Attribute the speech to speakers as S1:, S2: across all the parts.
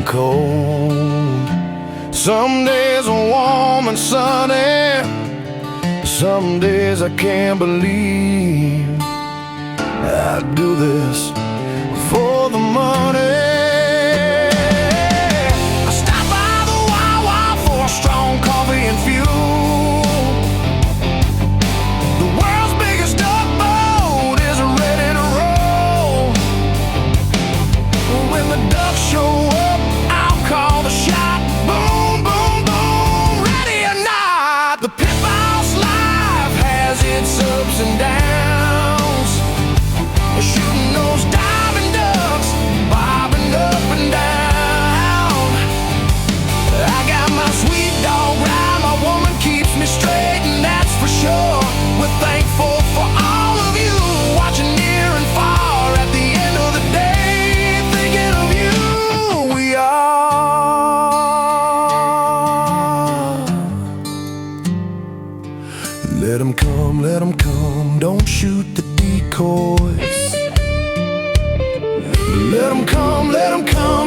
S1: cold. Some days are warm and sunny. Some days I can't believe I do this for the money. I stop by the Wawa for a strong coffee and fuel. The world's biggest tugboat is ready to roll. When the ducks show up, I'll call the shot. Boom, boom, boom, ready or not. The Pitboss life has its ups and downs. Shooting those diving ducks, bobbing up and down. I got my sweet dog right, my woman keeps me straight, and that's for sure. We're thankful for all of you watching near and far. At the end of the day, thinking of you, we are. Let 'em come, don't shoot the decoys. Let 'em come,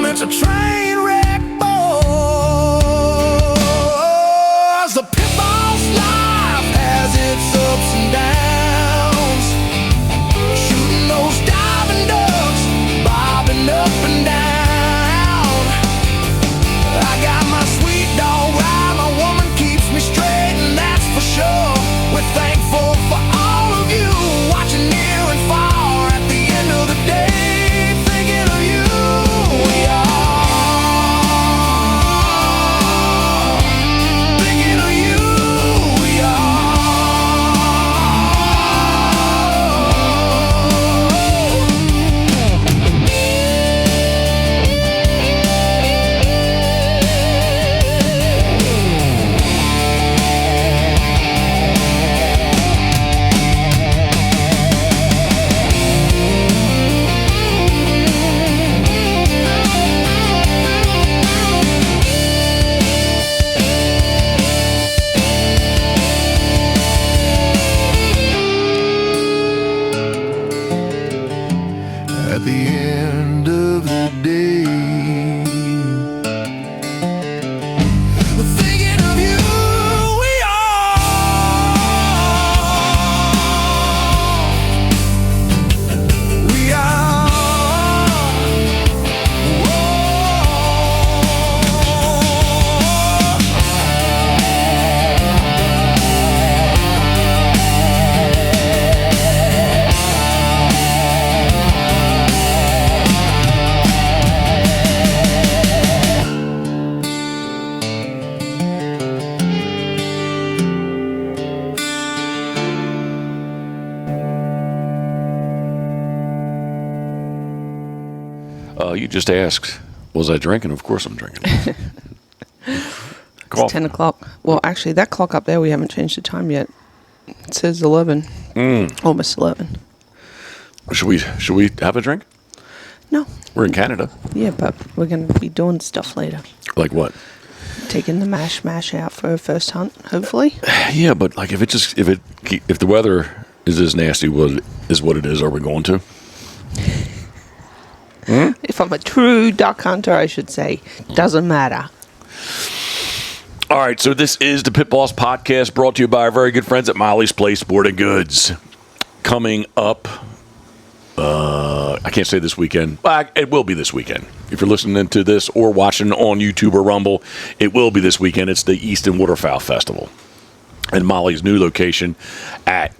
S1: it's a train wreck, boys. The Pitboss life has its ups and downs. Shooting those diving ducks, bobbing up and down. I got my sweet dog right, my woman keeps me straight, and that's for sure. We're thankful for all of you watching near and far. At the end of the day, at the end of the day, thinking of you, we are.
S2: You just asked, was I drinking? Of course I'm drinking.
S3: It's 10 o'clock. Well, actually, that clock up there, we haven't changed the time yet. It says 11. Almost 11.
S2: Should we have a drink?
S3: No.
S2: We're in Canada.
S3: Yeah, but we're going to be doing stuff later.
S2: Like what?
S3: Taking the mash out for our first hunt, hopefully.
S2: Yeah, but like if the weather is as nasty as what it is, are we going to?
S3: If I'm a true duck hunter, I should say, doesn't matter.
S2: All right, so this is the Pitboss Podcast, brought to you by our very good friends at Molly's Place Sporting Goods. Coming up, I can't say this weekend, but it will be this weekend. If you're listening to this or watching on YouTube or Rumble, it will be this weekend. It's the Easton Waterfowl Festival. And Molly's new location at,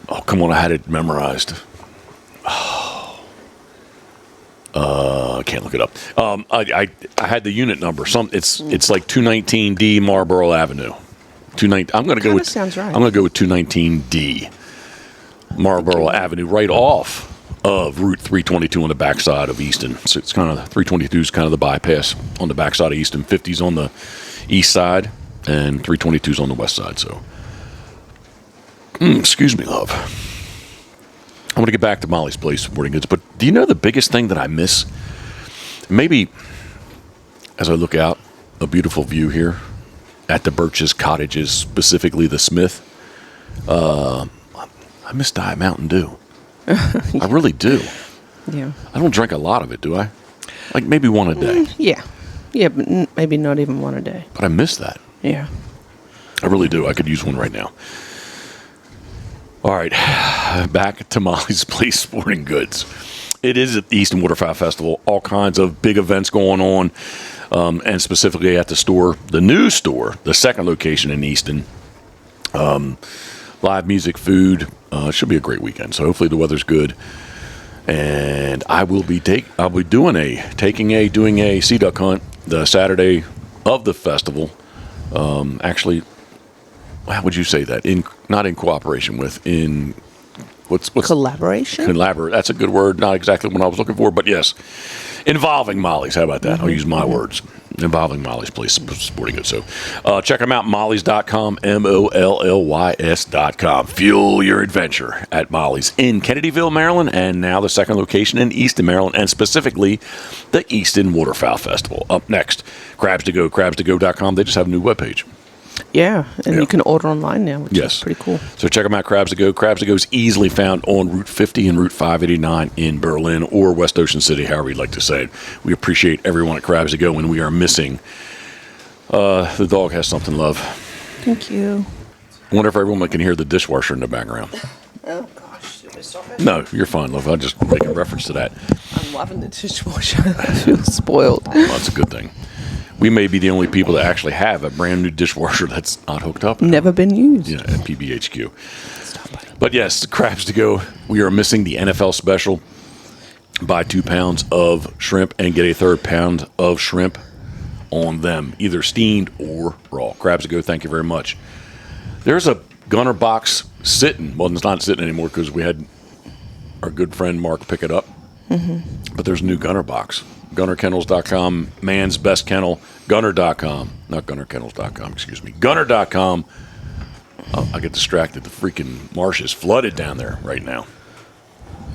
S2: oh, come on, I had it memorized. I can't look it up. I had the unit number. It's like 219D Marlborough Avenue. 219. I'm going to go with.
S3: Sounds right.
S2: I'm going to go with 219D Marlborough Avenue, right off of Route 322 on the backside of Easton. So it's kind of 322 is kind of the bypass on the backside of Easton. 50's on the east side, and 322's on the west side. So, excuse me, love. I want to get back to Molly's Place Sporting Goods, but do you know the biggest thing that I miss? Maybe as I look out, a beautiful view here at the Birch's cottages, specifically the Smith. I miss Diet Mountain Dew. I really do.
S3: Yeah.
S2: I don't drink a lot of it, do I? Like maybe one a day.
S3: Yeah. Yeah, but maybe not even one a day.
S2: But I miss that.
S3: Yeah.
S2: I really do. I could use one right now. All right, back to Molly's Place Sporting Goods. It is at the Easton Waterfowl Festival. All kinds of big events going on, and specifically at the store, the new store, the second location in Easton. Live music, food. It should be a great weekend. So hopefully the weather's good. And I will be doing a sea duck hunt the Saturday of the festival. Actually, how would you say that? Not in cooperation with, in what's
S3: Collaboration?
S2: Collaborate. That's a good word. Not exactly what I was looking for, but yes, involving Molly's. How about that?
S3: Mm-hmm.
S2: I'll use my words. Involving Molly's Place Sporting Goods. So check them out, mollys.com, MOLLYS.com. Fuel your adventure at Molly's in Kennedyville, Maryland, and now the second location in Easton, Maryland, and specifically the Easton Waterfowl Festival. Up next, Crabs to Go, crabstogo.com. They just have a new webpage.
S3: Yeah, and you can order online now, which is pretty cool.
S2: So check them out, Crabs to Go. Crabs to Go is easily found on Route 50 and Route 589 in Berlin or West Ocean City, however you'd like to say it. We appreciate everyone at Crabs to Go, and we are missing. The dog has something, love.
S3: Thank you.
S2: I wonder if everyone can hear the dishwasher in the background.
S3: Oh, gosh. Should we stop it?
S2: No, you're fine, love. I'm just making reference to that.
S3: I'm loving the dishwasher. I feel spoiled.
S2: Well, that's a good thing. We may be the only people that actually have a brand new dishwasher that's not hooked up.
S3: Never been used.
S2: Yeah, at PBHQ. But yes, Crabs to Go. We are missing the NFL special. Buy 2 pounds of shrimp and get a third pound of shrimp on them, either steamed or raw. Crabs to Go, thank you very much. There's a gunner box sitting. Well, it's not sitting anymore because we had our good friend Mark pick it up. Mm-hmm. But there's a new gunner box. GunnerKennels.com, man's best kennel, Gunner.com, not GunnerKennels.com, excuse me, Gunner.com. Oh, I get distracted. The freaking marsh is flooded down there right now.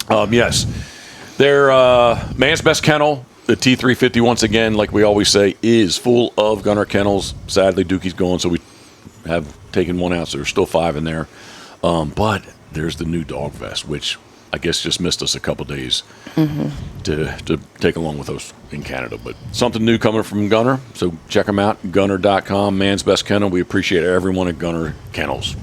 S2: Yes, their man's best kennel, the T350, once again, like we always say, is full of Gunner kennels. Sadly, Dookie's gone, so we have taken one out, so there's still 5 in there. But there's the new dog vest, which I guess just missed us a couple days to take along with us in Canada. But something new coming from Gunner, so check them out, Gunner.com, man's best kennel. We appreciate everyone at Gunner Kennels.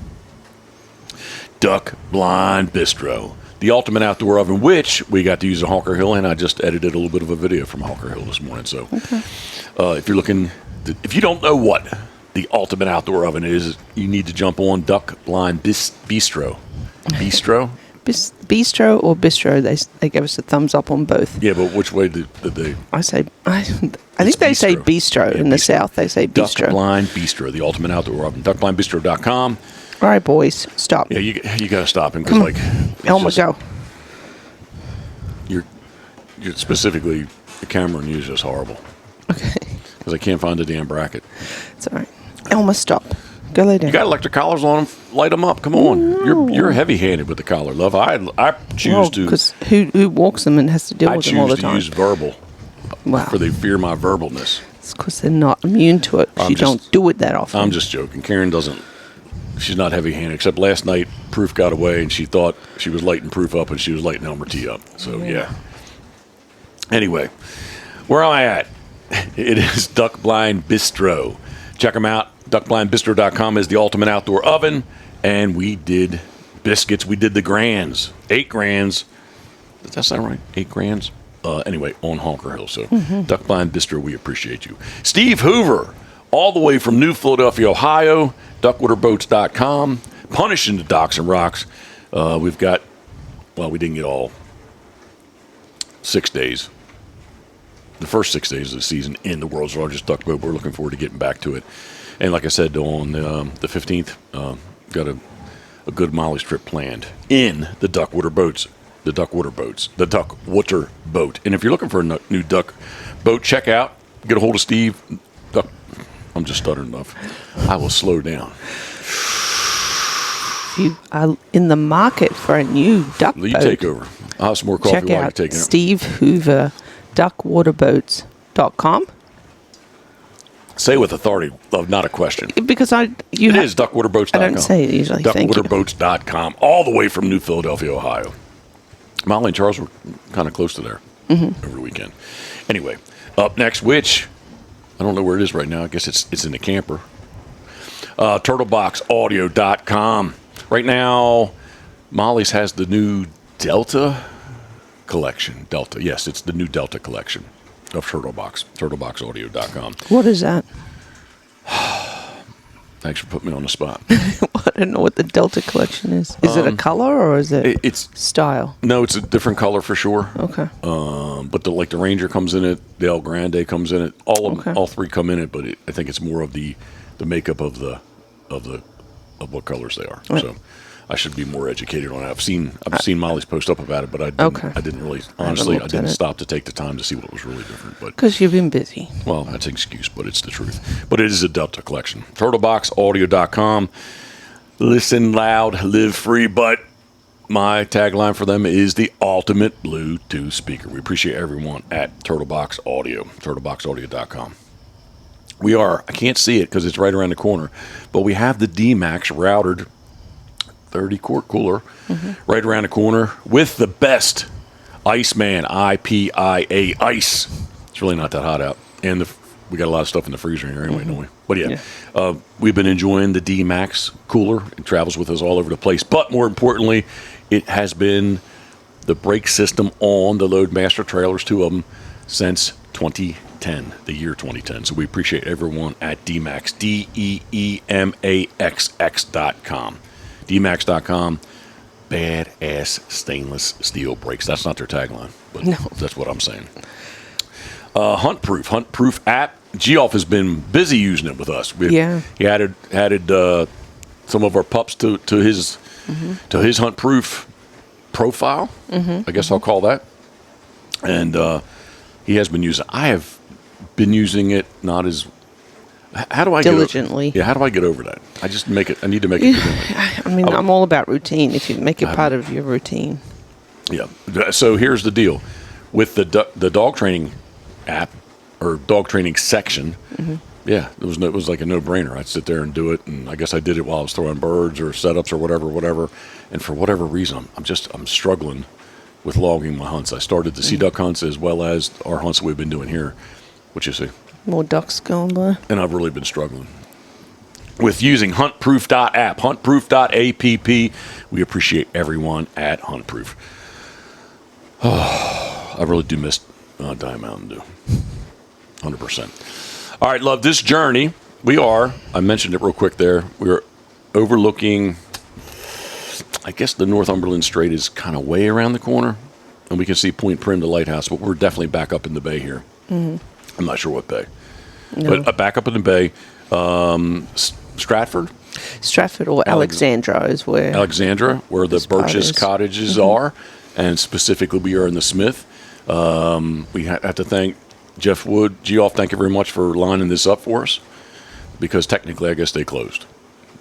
S2: Duck Blind Bistro, the ultimate outdoor oven, which we got to use at Honker Hill, and I just edited a little bit of a video from Honker Hill this morning. So if you're looking, if you don't know what the ultimate outdoor oven is, you need to jump on Duck Blind Bistro. Bistro?
S3: Bistro or bistro? They gave us a thumbs up on both.
S2: Yeah, but which way did they?
S3: I think they say bistro. In the South, they say bistro.
S2: Duck Blind Bistro, the ultimate outdoor oven. DuckBlindBistro.com.
S3: All right, boys, stop.
S2: Yeah, you got to stop him because like
S3: Elma, go.
S2: You're specifically the camera news is horrible.
S3: Okay,
S2: because I can't find the damn bracket.
S3: it's all right. Elma, stop. Go lay down.
S2: You got electric collars on them. Light them up. Come on.
S3: No.
S2: You're heavy-handed with the collar, love. I choose to.
S3: Because who walks them and has to deal with them all the time?
S2: I choose to use verbal.
S3: Wow.
S2: For they fear my verbalness.
S3: It's because they're not immune to it. You don't do it that often.
S2: I'm just joking. Karen doesn't. She's not heavy-handed. Except last night, Proof got away, and she thought she was lighting Proof up, and she was lighting Elmer T up. So, yeah. Anyway, where am I at? It is Duck Blind Bistro. Check them out. DuckBlindBistro.com is the ultimate outdoor oven. And we did biscuits. We did the grands. 8 grands. Does that sound right? 8 grands? Anyway, on Honker Hill. So, Duck Blind Bistro, we appreciate you. Steve Hoover, all the way from New Philadelphia, Ohio. DuckwaterBoats.com. Punishing the docks and rocks. We've got, well, we didn't get all 6 days. The first 6 days of the season in the world's largest duck boat. We're looking forward to getting back to it. And like I said, on the 15th, got a good Molly's trip planned in the Duckwater boats. The Duckwater boat. And if you're looking for a new duck boat, check out, get a hold of Steve. I'm just stuttering enough. I will slow down.
S3: If you are in the market for a new duck boat,
S2: take over. I'll have some more coffee
S3: check
S2: while you're
S3: out
S2: taking it.
S3: Steve Hoover, duckwaterboats.com.
S2: Say with authority, not a question.
S3: Because
S2: It is duckwaterboats.com.
S3: I don't say it usually.
S2: Duckwaterboats.com, all the way from New Philadelphia, Ohio. Molly and Charles were kind of close to there. over the weekend. Anyway, up next, which I don't know where it is right now. I guess it's in the camper. TurtleBoxAudio.com. Right now, Molly's has the new Delta collection. Delta, yes, it's the new Delta collection of TurtleBox. TurtleBoxAudio.com.
S3: What is that?
S2: Thanks for putting me on the spot.
S3: I don't know what the Delta collection is. Is it a color or is it
S2: It's
S3: style?
S2: no, it's a different color for sure.
S3: Okay.
S2: But the Ranger comes in it, the El Grande comes in it. All three come in it, but I think it's more of the makeup of what colors they are.
S3: Right.
S2: So I should be more educated on it. I've seen Molly's post up about it, but I didn't really honestly I didn't stop to take the time to see what was really different. But
S3: Because you've been busy.
S2: well, that's an excuse, but it's the truth. But it is a Delta collection. TurtleBoxAudio.com. Listen loud, live free. But my tagline for them is the ultimate Bluetooth speaker. We appreciate everyone at TurtleBox Audio. TurtleBoxAudio.com. I can't see it because it's right around the corner, but we have the D-Max routed 30-quart cooler right around the corner with the best Iceman IPIA ice. It's really not that hot out. And we got a lot of stuff in the freezer here anyway, don't we? But yeah. We've been enjoying the D-Max cooler. It travels with us all over the place. But more importantly, it has been the brake system on the Loadmaster trailers, 2 of them, since 2010, the year 2010. So we appreciate everyone at D-Max, DEEMAXX.com. DMAX.com, badass stainless steel brakes. That's not their tagline, but that's what I'm saying. Huntproof app. Geoff has been busy using it with us. He added some of our pups to his Huntproof profile. I guess I'll call that. And he has been using. I have been using it not as. How do I
S3: diligently?
S2: How do I get over that? I just make it. I need to make it.
S3: I mean, I'm all about routine. If you make it part of your routine.
S2: Yeah. So here's the deal, with the dog training app or dog training section. Yeah, it was like a no-brainer. I'd sit there and do it, and I guess I did it while I was throwing birds or setups or whatever. And for whatever reason, I'm struggling with logging my hunts. I started the sea duck hunts as well as our hunts that we've been doing here, which is
S3: more ducks going by.
S2: And I've really been struggling with using huntproof.app, huntproof.app. We appreciate everyone at Huntproof. Oh, I really do miss Diet Mountain Dew. 100%. All right, love, this journey, I mentioned it real quick there, we're overlooking, I guess the Northumberland Strait is kind of way around the corner, and we can see Point Prim, the lighthouse, but we're definitely back up in the bay here. I'm not sure what bay. No. But back up in the bay, Stratford or
S3: Alexandra is where.
S2: Alexandra, where the Birch's cottages are, and specifically we are in the Smith. We have to thank Jeff Wood. Geoff, thank you very much for lining this up for us, because technically I guess they closed.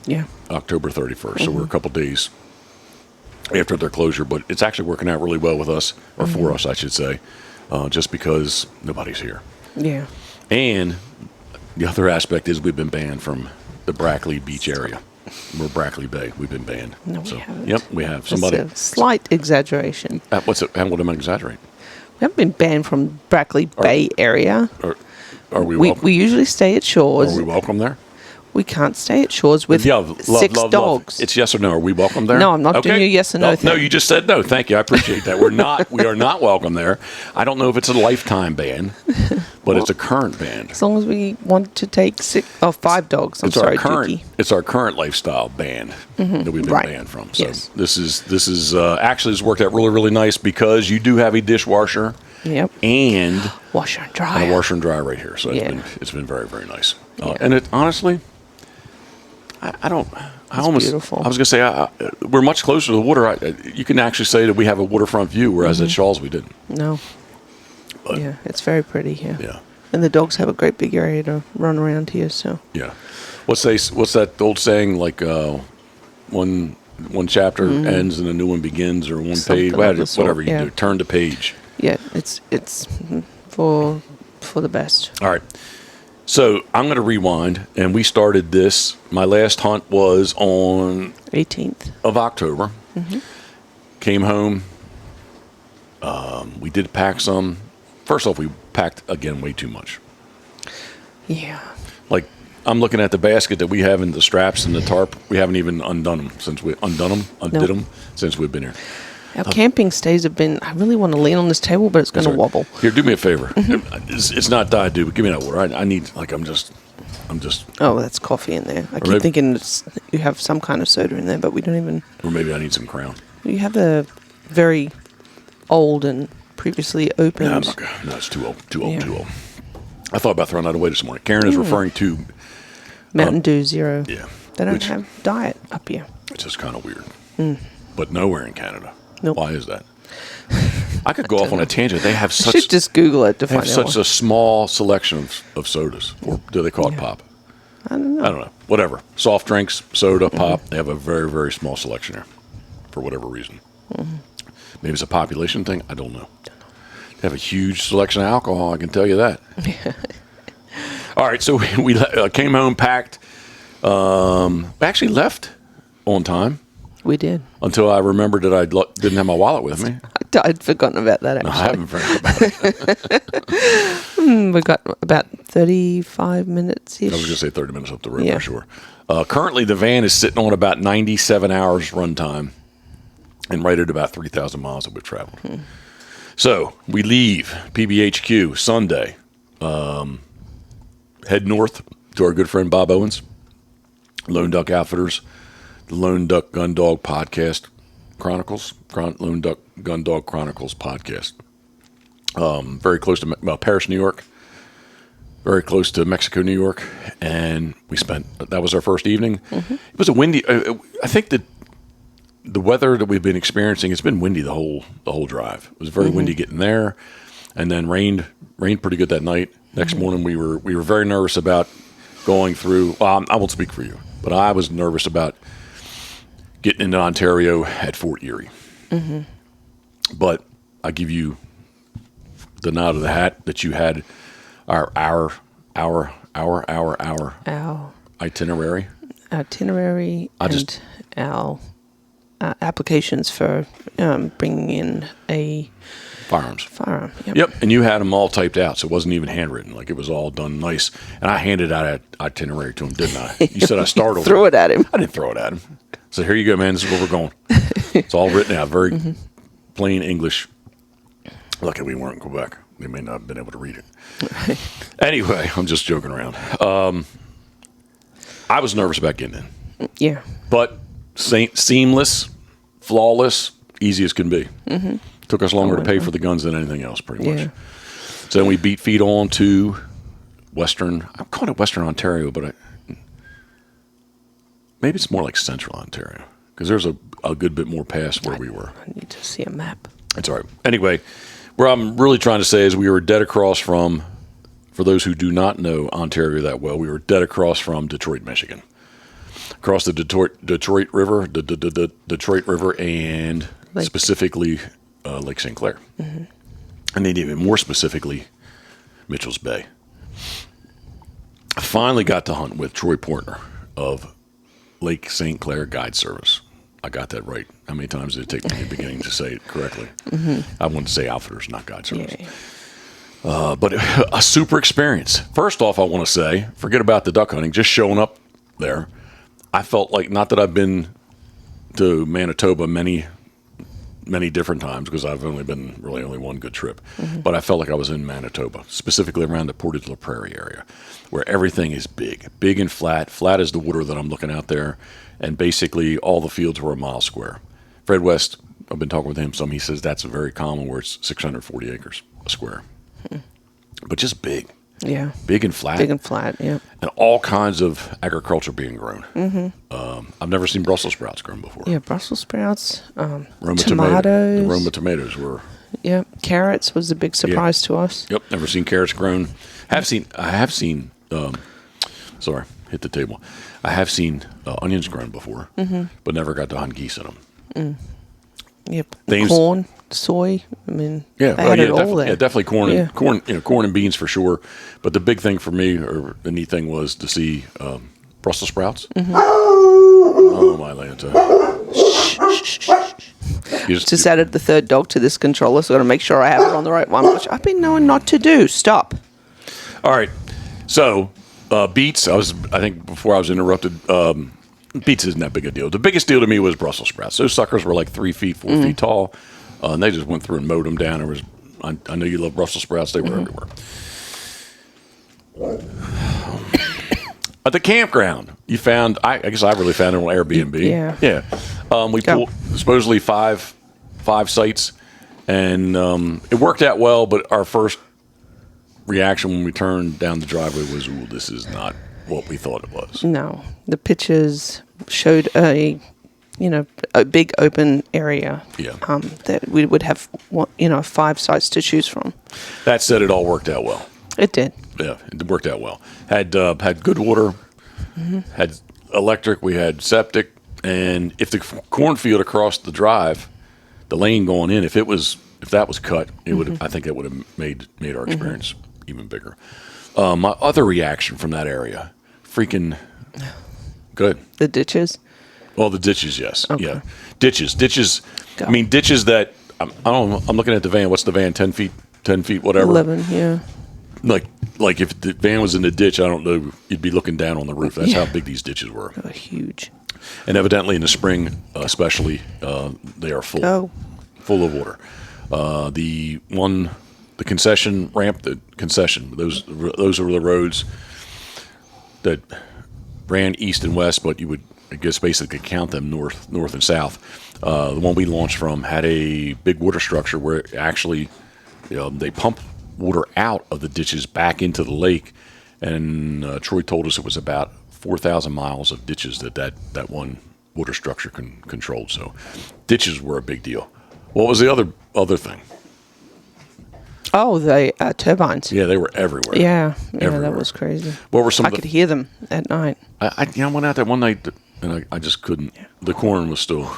S3: Yeah. October
S2: 31st, so we're a couple days after their closure, but it's actually working out really well with us, or for us, I should say, just because nobody's here.
S3: Yeah.
S2: And the other aspect is we've been banned from the Brackley Beach area. We're Brackley Bay. We've been banned.
S3: No, we haven't.
S2: Yep, we have.
S3: That's a slight exaggeration.
S2: What am I exaggerating?
S3: We haven't been banned from Brackley Bay area.
S2: Are we welcome?
S3: We usually stay at Shores.
S2: Are we welcome there?
S3: We can't stay at Shores with six dogs.
S2: Love. It's yes or no. Are we welcome there?
S3: No, I'm not doing a yes or no thing.
S2: No, you just said no. Thank you. I appreciate that. We are not welcome there. I don't know if it's a lifetime ban, but it's a current ban.
S3: As long as we want to take 5 dogs. It's
S2: our current lifestyle ban that we've been banned from. So this is actually has worked out really, really nice, because you do have a dishwasher.
S3: Yep.
S2: And
S3: washer and dryer.
S2: And a washer and dryer right here. So it's been very, very nice. And it honestly, beautiful. I was going to say, we're much closer to the water. You can actually say that we have a waterfront view, whereas at Shaw's we didn't. No. But,
S3: yeah, it's very pretty here.
S2: Yeah.
S3: And the dogs have a great big area to run around here, so.
S2: Yeah. What's that old saying, like one chapter ends and a new one begins, or one page, whatever you do. Turn the page.
S3: Yeah, it's for the best.
S2: All right. So I'm going to rewind, and we started this. My last hunt was on
S3: 18th
S2: of October. Came home We did pack some. First off, we packed, again, way too much.
S3: Yeah.
S2: Like, I'm looking at the basket that we have in the straps and the tarp. We haven't even undid them since we've been here.
S3: Our camping stays have been. I really want to lean on this table, but it's going to
S2: Sorry.
S3: wobble.
S2: Here, do me a favor. It's not diet, dude, but give me that water. I need, like, I'm just.
S3: Oh, that's coffee in there. I keep
S2: maybe-
S3: thinking you have some kind of soda in there, but we don't even.
S2: Or maybe I need some Crown.
S3: You have the very old and previously opened.
S2: No, I'm not gonna, no, it's too old. Too old.
S3: Yeah.
S2: Too old. I thought about throwing that away this morning. Karen is referring to.
S3: Mountain Dew Zero.
S2: Yeah.
S3: They don't
S2: which-
S3: have diet up here.
S2: It's just kind of weird. But nowhere in Canada.
S3: Nope.
S2: Why is that? I could go off on a tangent. They have
S3: I
S2: such
S3: should just Google it to
S2: they have
S3: find out.
S2: such a small selection of sodas. Or do they call it pop?
S3: I don't know.
S2: I don't know. Whatever. Soft drinks, soda, pop. They have a very, very small selection here for whatever reason. Maybe it's a population thing. I don't know. They have a huge selection of alcohol. I can tell you that. All right. So we came home, packed. We actually left on time
S3: We did.
S2: until I remembered that I didn't have my wallet with me.
S3: I'd forgotten about that,
S2: I
S3: actually.
S2: haven't forgotten about it.
S3: We got about 35 minutes-ish.
S2: I was going to say 30 minutes up the road
S3: Yeah.
S2: for sure. Currently, the van is sitting on about 97 hours run time and right at about 3,000 miles that we've traveled. So we leave PBHQ Sunday, head north to our good friend Bob Owens, Lone Duck Outfitters, the Lone Duck Gun Dog Podcast Chronicles, Lone Duck Gun Dog Chronicles Podcast. Very close to Paris, New York. Very close to Mexico, New York, and that was our first evening. It was a windy. I think that the weather that we've been experiencing, it's been windy the whole drive. It was very windy getting there, and then rained pretty good that night. Next morning, we were very nervous about going through. Well, I won't speak for you, but I was nervous about getting into Ontario at Fort Erie. But I give you the nod of the hat that you had our
S3: Our
S2: itinerary.
S3: itinerary our applications for bringing in a
S2: Firearms.
S3: firearm.
S2: Yep, and you had them all typed out, so it wasn't even handwritten. Like, it was all done nice. And I handed out an itinerary to him, didn't I? You said I startled
S3: Throw
S2: him.
S3: it at him.
S2: I didn't throw it at him. So here you go, man. This is where we're going. It's all written out, very plain English. Lucky we weren't in Quebec. They may not have been able to read it. Anyway, I'm just joking around. I was nervous about getting in,
S3: Yeah.
S2: but seamless, flawless, easy as can be. Took us longer to pay for the guns than anything else, pretty much.
S3: Yeah.
S2: So then we beat feet on to Western. I'm calling it Western Ontario, but maybe it's more like Central Ontario because there's a good bit more past where we were.
S3: I need to see a map.
S2: That's all right. Anyway, where I'm really trying to say is we were dead across from, for those who do not know Ontario that well, we were dead across from Detroit, Michigan. Across the Detroit River, the Detroit River, and
S3: Lake.
S2: specifically Lake St. Clair. And then even more specifically, Mitchell's Bay. I finally got to hunt with Troy Portner of Lake St. Clair Guide Service. I got that right. How many times did it take me in the beginning to say it correctly? I wanted to say Outfitters, not Guide Service.
S3: Yeah.
S2: But a super experience. First off, I want to say, forget about the duck hunting, just showing up there. I felt like, not that I've been to Manitoba many different times, because I've only been really only one good trip, but I felt like I was in Manitoba, specifically around the Portage la Prairie area, where everything is big and flat. Flat as the water that I'm looking out there, and basically all the fields were a mile square. Fred West, I've been talking with him some, he says that's very common where it's 640 acres a square. But just big.
S3: Yeah.
S2: Big and flat.
S3: Big and flat, yeah.
S2: And all kinds of agriculture being grown. I've never seen Brussels sprouts grown before.
S3: Yeah, Brussels sprouts,
S2: Roma
S3: tomatoes.
S2: The Roma tomatoes were.
S3: Yeah, carrots was a big surprise to us.
S2: Yep, never seen carrots grown. I have seen. Sorry, hit the table. I have seen onions grown before, but never got to hunt geese in them.
S3: Yep.
S2: Things-
S3: Corn, soy. I mean,
S2: Yeah,
S3: they had it all
S2: definitely,
S3: there.
S2: yeah, definitely corn.
S3: Yeah.
S2: And, corn and beans for sure. But the big thing for me, or the neat thing, was to see Brussels sprouts. Oh my Lanta!
S3: Just added the third dog to this controller, so I've got to make sure I have it on the right one, which I've been knowing not to do. Stop.
S2: All right. So, beets, I think before I was interrupted, beets isn't that big a deal. The biggest deal to me was Brussels sprouts. Those suckers were like 3 feet, 4 feet tall, and they just went through and mowed them down. I know you love Brussels sprouts. They were everywhere. At the campground, you found, I guess I really found it on Airbnb.
S3: Yeah.
S2: We pulled supposedly five sites, and it worked out well, but our first reaction when we turned down the driveway was, ooh, this is not what we thought it was.
S3: No. The pictures showed a big open area.
S2: Yeah.
S3: That we would have, 5 sites to choose from.
S2: That said, it all worked out well.
S3: It did.
S2: Yeah, it worked out well. Had good water, had electric, we had septic, and if the cornfield across the drive, the lane going in, if that was cut, it would I think it would have made our experience even bigger. My other reaction from that area, freaking good.
S3: The ditches.
S2: Well, the ditches, yes,
S3: Okay.
S2: yeah, ditches.
S3: Go.
S2: I mean, ditches that I don't know. I'm looking at the van. What's the van? 10 feet, whatever.
S3: 11, yeah.
S2: Like if the van was in the ditch, I don't know, you'd be looking down on the roof. That's how big these ditches were.
S3: They were huge.
S2: And evidently in the spring, especially, they are full of water. The concession ramp, those were the roads that ran east and west, but you would, I guess, basically count them north and south. The one we launched from had a big water structure where it actually they pump water out of the ditches back into the lake, and Troy told us it was about 4,000 miles of ditches that one water structure controlled. So ditches were a big deal. What was the other thing?
S3: Oh, the turbines.
S2: Yeah, they were everywhere.
S3: Yeah,
S2: Everywhere.
S3: that was crazy.
S2: What were some?
S3: I could hear them at night.
S2: I went out there one night and I just couldn't. Yeah. The corn was still.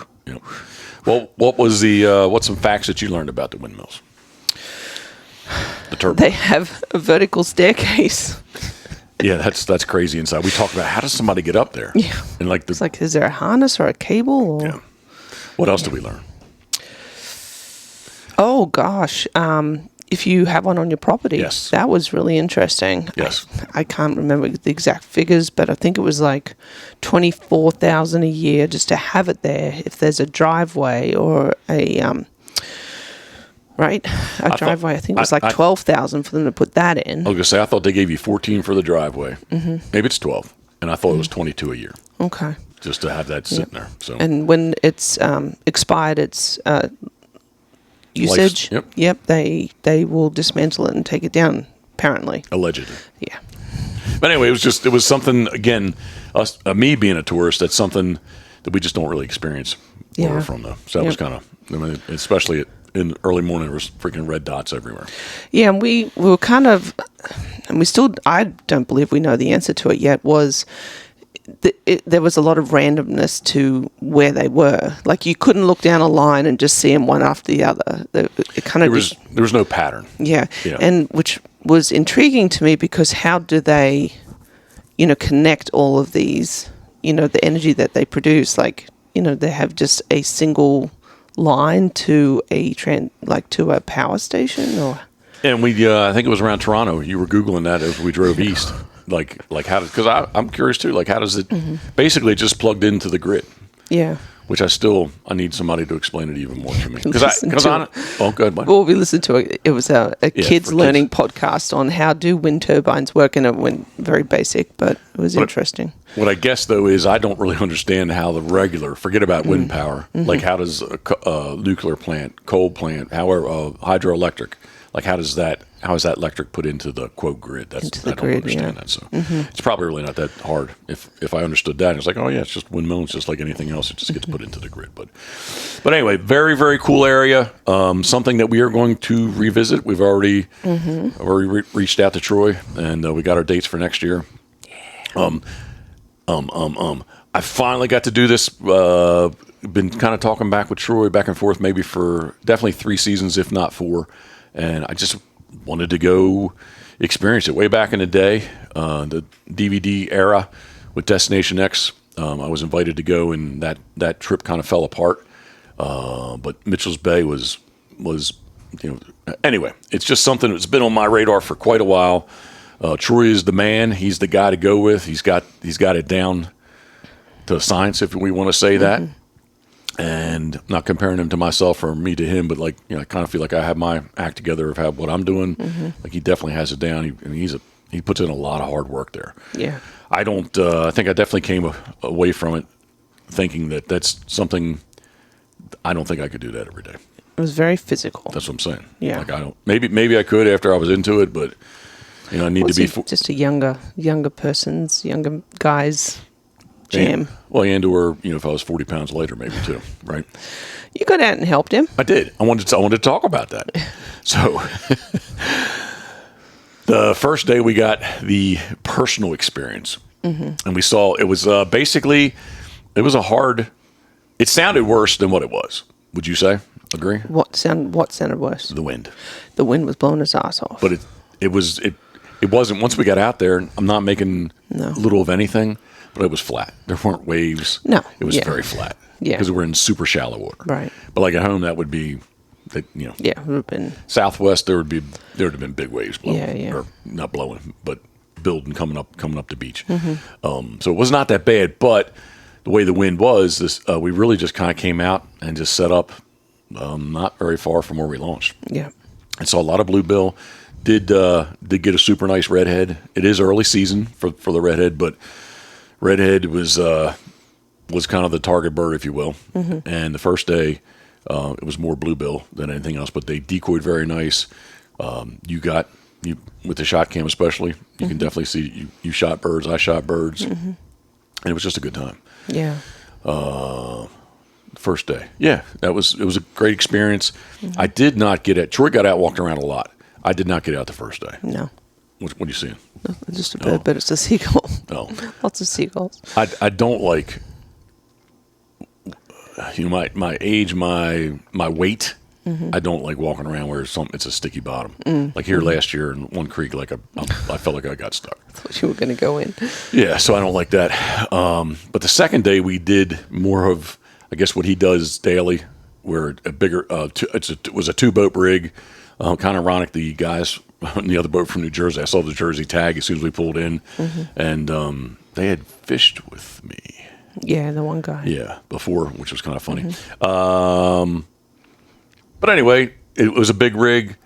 S2: Well, what's some facts that you learned about the windmills? The turbines.
S3: They have a vertical staircase.
S2: Yeah, that's crazy inside. We talked about how does somebody get up there?
S3: Yeah,
S2: and
S3: it's like, is there a harness or a cable? Or?
S2: Yeah. What else did we learn?
S3: Oh gosh, if you have one on your property,
S2: yes,
S3: that was really interesting.
S2: Yes,
S3: I can't remember the exact figures, but I think it was like $24,000 a year just to have it there. If there's a driveway or a driveway, I think it was like 12,000 for them to put that in.
S2: I was gonna say I thought they gave you 14 for the driveway. Maybe it's 12, and I thought it was 22 a year.
S3: Okay,
S2: just to have that sitting there. So,
S3: and when it's expired, it's usage. Yep. They will dismantle it and take it down. Apparently,
S2: allegedly.
S3: Yeah.
S2: But anyway, it was something. Again, me being a tourist, that's something that we just don't really experience where we're from, though. So that was kind of, especially in the early morning, there was freaking red dots everywhere. Yeah,
S3: and we were kind of, and we still, I don't believe we know the answer to it yet, was there was a lot of randomness to where they were. Like you couldn't look down a line and just see them one after the other. It kind of
S2: there was no pattern.
S3: Yeah, and which was intriguing to me because how do they, connect all of these, the energy that they produce? Like, they have just a single line to to a power station, or.
S2: And we, I think it was around Toronto. You were Googling that as we drove east. Like how does, because I'm curious too, like how does it, basically it just plugged into the grid.
S3: Yeah.
S2: Which I need somebody to explain it even more to me. Oh, good.
S3: Well, we listened to it. It was a kids learning podcast on how do wind turbines work, and it went very basic, but it was interesting.
S2: What I guess, though, is I don't really understand how the regular, forget about wind power, like how does a nuclear plant, coal plant, hydroelectric, like how is that electric put into the quote grid? I don't understand that. So it's probably really not that hard. If I understood that, it's like, oh yeah, it's just windmills, just like anything else. It just gets put into the grid. But anyway, very, very cool area. Something that we are going to revisit. We've already reached out to Troy, and we got our dates for next year. I finally got to do this. Been kind of talking back with Troy, back and forth, maybe for definitely 3 seasons, if not 4. And I just wanted to go experience it. Way back in the day, the DVD era with Destination X, I was invited to go, and that trip kind of fell apart. But Mitchell's Bay was anyway. It's just something that's been on my radar for quite a while. Troy is the man. He's the guy to go with. He's got it down to science, if we want to say that. And I'm not comparing him to myself or me to him, but like, I kind of feel like I have my act together of what I'm doing. Like he definitely has it down. He puts in a lot of hard work there.
S3: Yeah.
S2: I don't. I think I definitely came away from it thinking that that's something. I don't think I could do that every day.
S3: It was very physical.
S2: That's what I'm saying.
S3: Yeah.
S2: Like I don't. Maybe I could after I was into it, but I need to be
S3: just a younger guy's jam.
S2: Or if I was 40 pounds lighter, maybe too. Right.
S3: You got out and helped him.
S2: I did. I wanted to talk about that. So. The first day we got the personal experience, and we saw it was basically it was a hard. It sounded worse than what it was. Would you say? Agree?
S3: What sounded worse?
S2: The wind.
S3: The wind was blowing his ass off.
S2: But it wasn't. Once we got out there, I'm not making little of anything, but it was flat. There weren't waves.
S3: No,
S2: it was very flat.
S3: Yeah,
S2: because we're in super shallow water.
S3: Right.
S2: But like at home, that would be. Yeah, it would
S3: have been
S2: Southwest. There would have been big waves blowing,
S3: or
S2: not blowing, but building coming up the beach. So it was not that bad. But the way the wind was, we really just kind of came out and just set up, not very far from where we launched.
S3: Yeah,
S2: and saw a lot of bluebill. Did get a super nice redhead. It is early season for the redhead, but redhead was kind of the target bird, if you will. And the first day. It was more bluebill than anything else, but they decoyed very nice. You with the shot cam especially, you can definitely see you shot birds, I shot birds, and it was just a good time.
S3: Yeah.
S2: First day, it was a great experience. I did not get it. Troy got out, walked around a lot. I did not get out the first day.
S3: No.
S2: What are you seeing?
S3: Nothing, just a bird, but it's a seagull.
S2: Oh,
S3: lots of seagulls.
S2: I don't like. My age, my weight. I don't like walking around where it's a sticky bottom. Like here last year in one creek, I felt like I got stuck.
S3: I thought you were going to go in.
S2: Yeah, so I don't like that. But the second day we did more of, I guess, what he does daily, where a bigger, it was a 2-boat rig. Kind of ironic, the guys on the other boat from New Jersey, I saw the Jersey tag as soon as we pulled in, and they had fished with me.
S3: Yeah, the one guy.
S2: Yeah, before, which was kind of funny. But anyway, it was a big rig.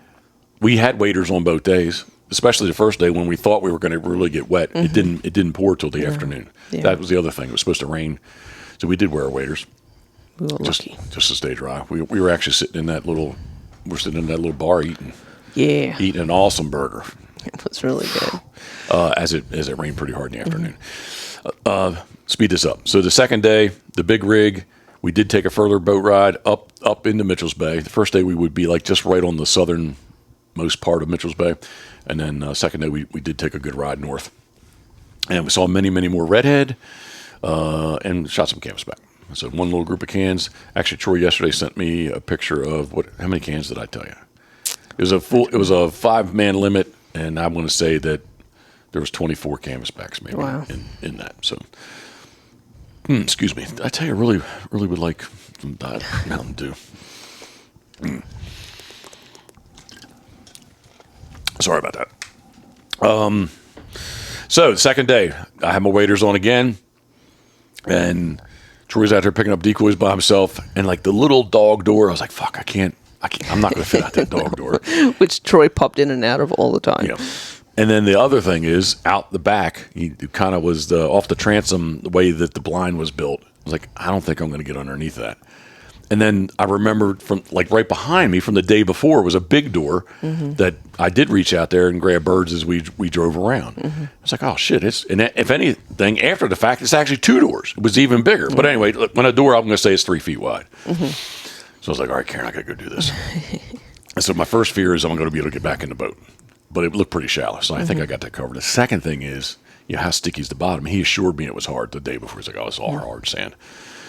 S2: We had waders on both days, especially the first day when we thought we were going to really get wet. It didn't pour till the afternoon. Yeah. That was the other thing. It was supposed to rain, so we did wear our waders.
S3: We were lucky.
S2: Just to stay dry. We were actually sitting in that little bar eating an awesome burger.
S3: It was really good.
S2: As it rained pretty hard in the afternoon. Speed this up. So the second day, the big rig, we did take a further boat ride up into Mitchell's Bay. The first day we would be like just right on the southernmost part of Mitchell's Bay. And then second day we did take a good ride north. And we saw many, many more redhead and shot some canvasback. So one little group of cans. Actually, Troy yesterday sent me a picture of how many cans did I tell you? It was a 5-man limit, and I'm going to say that there was 24 canvasbacks maybe in that. So. Excuse me. I tell you, I really would like some Diet Mountain Dew. Sorry about that. So the second day, I had my waders on again, and Troy's out there picking up decoys by himself, and like the little dog door, I was like, "Fuck, I'm not going to fit out that dog door."
S3: Which Troy popped in and out of all the time.
S2: Yeah. And then the other thing is, out the back, he kind of was off the transom, the way that the blind was built. I was like, I don't think I'm going to get underneath that. And then I remembered from like right behind me from the day before was a big door that I did reach out there and grab birds as we drove around. I was like, oh shit! And if anything, after the fact, it's actually 2 doors. It was even bigger. But anyway, when a door, I'm going to say it's 3 feet wide. So I was like, all right, Karen, I got to go do this. And so my first fear is I'm going to be able to get back in the boat. But it looked pretty shallow, so I think I got that covered. The second thing is, how sticky's the bottom? He assured me it was hard the day before. He's like, oh, it's all hard sand.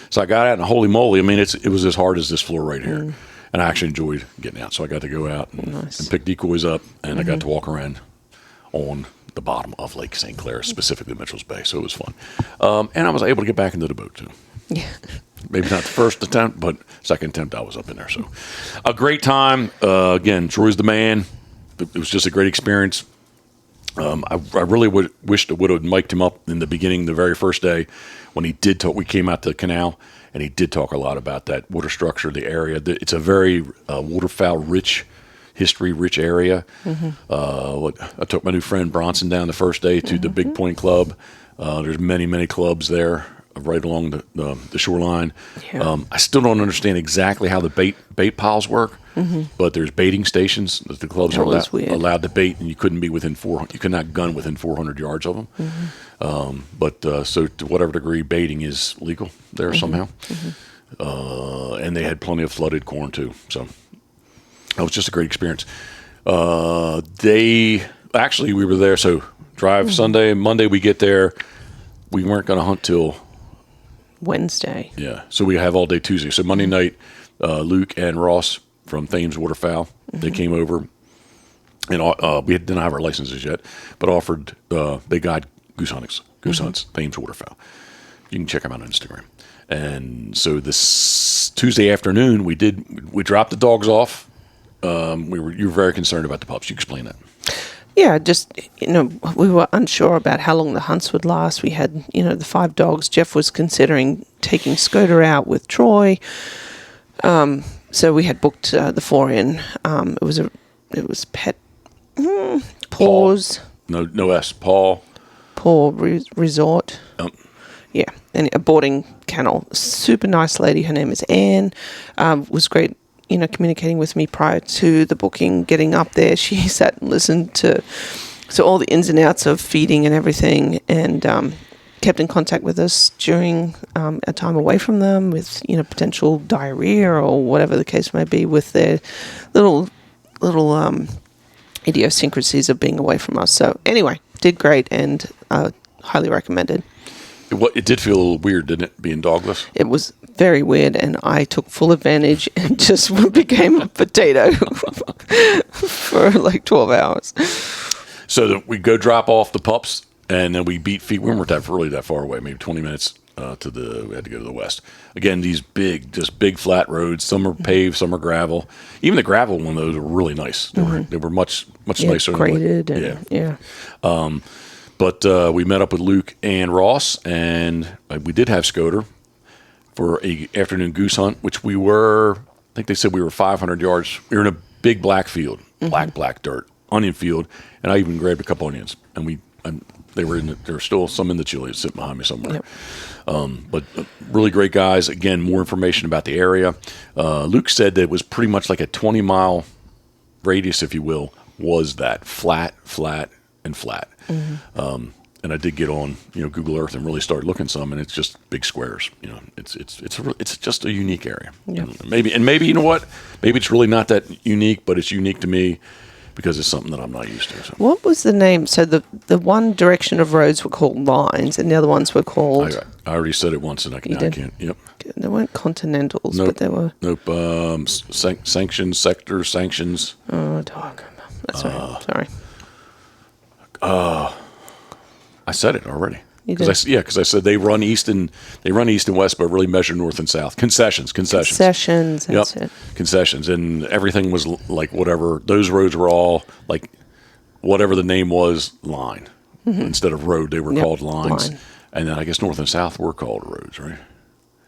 S2: So I got out, and holy moly, I mean, it was as hard as this floor right here. And I actually enjoyed getting out. So I got to go out and pick decoys up, and I got to walk around on the bottom of Lake St. Clair, specifically Mitchell's Bay. So it was fun. And I was able to get back into the boat, too.
S3: Yeah.
S2: Maybe not the first attempt, but second attempt I was up in there. So a great time. Again, Troy's the man. It was just a great experience. I really wished I would have mic'd him up in the beginning, the very first day, when he did talk. We came out to the canal, and he did talk a lot about that water structure, the area. It's a very waterfowl-rich, history-rich area. I took my new friend Bronson down the first day to the Big Point Club. There's many, many clubs there right along the shoreline.
S3: Yeah.
S2: I still don't understand exactly how the bait piles work, but there's baiting stations that the clubs
S3: That
S2: are
S3: was weird.
S2: allowed to bait, and you couldn't be within 400. You could not gun within 400 yards of them. So to whatever degree, baiting is legal there somehow. And they had plenty of flooded corn too. So that was just a great experience. We were there. So drive Sunday, Monday we get there. We weren't going to hunt till
S3: Wednesday.
S2: Yeah, so we have all day Tuesday. So Monday night, Luke and Ross from Thames Waterfowl, they came over, and we didn't have our licenses yet, but offered they guide goose hunts, Thames Waterfowl. You can check them out on Instagram. And so this Tuesday afternoon, we dropped the dogs off. You were very concerned about the pups. You explain that.
S3: Yeah, just, we were unsure about how long the hunts would last. We had, the 5 dogs. Jeff was considering taking Scooter out with Troy. So we had booked the 4 in. It was Pet Paws.
S2: No S. Paw
S3: Resort. Yeah, and a boarding kennel. Super nice lady. Her name is Anne. Was great, communicating with me prior to the booking, getting up there. She sat and listened to all the ins and outs of feeding and everything, and kept in contact with us during a time away from them with, potential diarrhea or whatever the case may be with their little idiosyncrasies of being away from us. So anyway, did great, and highly recommended.
S2: It did feel a little weird, didn't it, being dogless?
S3: It was very weird, and I took full advantage and just became a potato for like 12 hours.
S2: So we go drop off the pups, and then we beat feet. We weren't really that far away, maybe 20 minutes we had to go to the west. Again, these big flat roads. Some are paved, some are gravel. Even the gravel one of those were really nice. They were much nicer.
S3: Graded, yeah.
S2: But we met up with Luke and Ross, and we did have Scooter for a afternoon goose hunt, which we were, I think they said we were 500 yards. We were in a big black field, black dirt, onion field, and I even grabbed a couple onions. And there were still some in the chili sitting behind me somewhere. Yep. But really great guys. Again, more information about the area. Luke said that it was pretty much like a 20-mile radius, if you will, was that flat, and flat. And I did get on, Google Earth and really start looking some, and it's just big squares. It's just a unique area.
S3: Yeah.
S2: Maybe you know what? Maybe it's really not that unique, but it's unique to me because it's something that I'm not used to. So.
S3: What was the name? So the one direction of roads were called lines, and the other ones were called.
S2: I already said it once, and I can't. Yep.
S3: They weren't continentals, but they were.
S2: Nope. Sanctions, sectors, sanctions.
S3: Oh, I don't remember. That's right. Sorry.
S2: I said it already.
S3: Because
S2: I said they run east and west, but really measure north and south. Concessions.
S3: That's it.
S2: Concessions, and everything was like whatever. Those roads were all like whatever the name was, line instead of road. They were called lines, and then I guess north and south were called roads, right?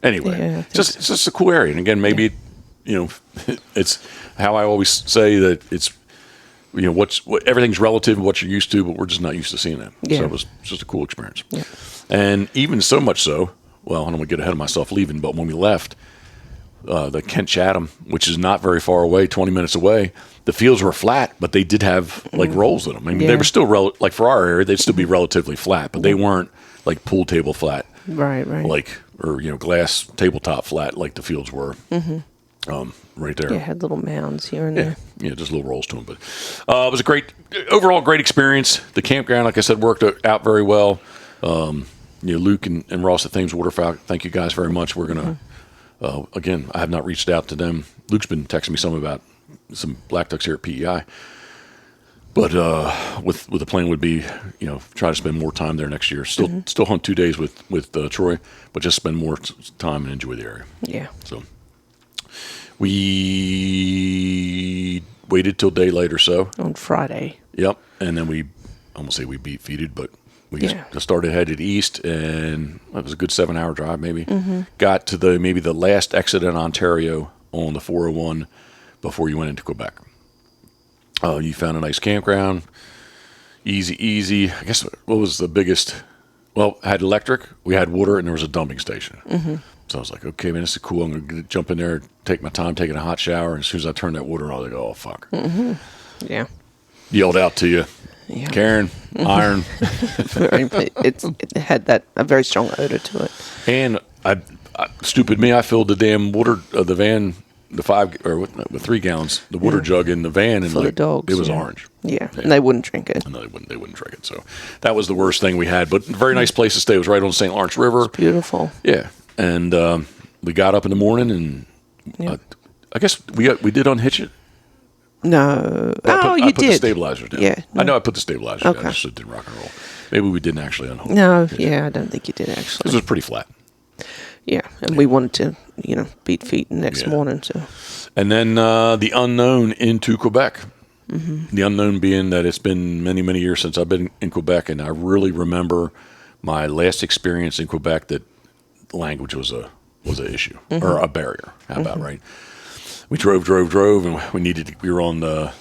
S2: Anyway, it's just a cool area, and again, maybe it's how I always say that it's. Everything's relative to what you're used to, but we're just not used to seeing that.
S3: Yeah.
S2: So it was just a cool experience.
S3: Yeah.
S2: And even so much so, well, I don't want to get ahead of myself leaving, but when we left, the Kent Chatham, which is not very far away, 20 minutes away, the fields were flat, but they did have like rolls in them. I mean, they were still like for our area, they'd still be relatively flat, but they weren't like pool table flat,
S3: right,
S2: or glass tabletop flat like the fields were. Right there.
S3: Yeah, had little mounds here and there.
S2: Yeah, just little rolls to them. But it was a overall great experience. The campground, like I said, worked out very well. Luke and Ross at Thames Waterfowl, thank you guys very much. We're going to, again, I have not reached out to them. Luke's been texting me some about some black ducks here at PEI. But with the plan would be, try to spend more time there next year. Still hunt 2 days with Troy, but just spend more time and enjoy the area.
S3: Yeah.
S2: So we waited till daylight or so.
S3: On Friday.
S2: Yep, and then I almost say we beat feeded, but we just started headed east, and it was a good 7-hour drive maybe. Got to maybe the last exit in Ontario on the 401 before you went into Quebec. You found a nice campground, easy. I guess what was the biggest? Well, it had electric, we had water, and there was a dumping station. So I was like, okay, man, this is cool. I'm going to jump in there, take my time, taking a hot shower, and as soon as I turned that water on, I was like, oh, fuck.
S3: Yeah.
S2: Yelled out to you, Karen, iron.
S3: It had a very strong odor to it.
S2: And stupid me, I filled the damn water of the van, the 3 gallons, the water jug in the van, and
S3: For the dogs,
S2: it was orange.
S3: Yeah, and they wouldn't drink it.
S2: No, they wouldn't drink it. So that was the worst thing we had. But a very nice place to stay. It was right on the St. Lawrence River.
S3: It's beautiful.
S2: Yeah, and we got up in the morning, and I guess we did unhitch it.
S3: No.
S2: I put the
S3: did.
S2: stabilizers down.
S3: Yeah.
S2: I know I put the stabilizers
S3: Okay.
S2: down. Just did rock and roll. Maybe we didn't actually unhook.
S3: No, I don't think you did actually.
S2: It was pretty flat.
S3: Yeah, and we wanted to, beat feet the next morning. So.
S2: And then the unknown into Quebec. The unknown being that it's been many, many years since I've been in Quebec, and I really remember my last experience in Quebec that language was an issue or a barrier. How about right? We drove, and we were on the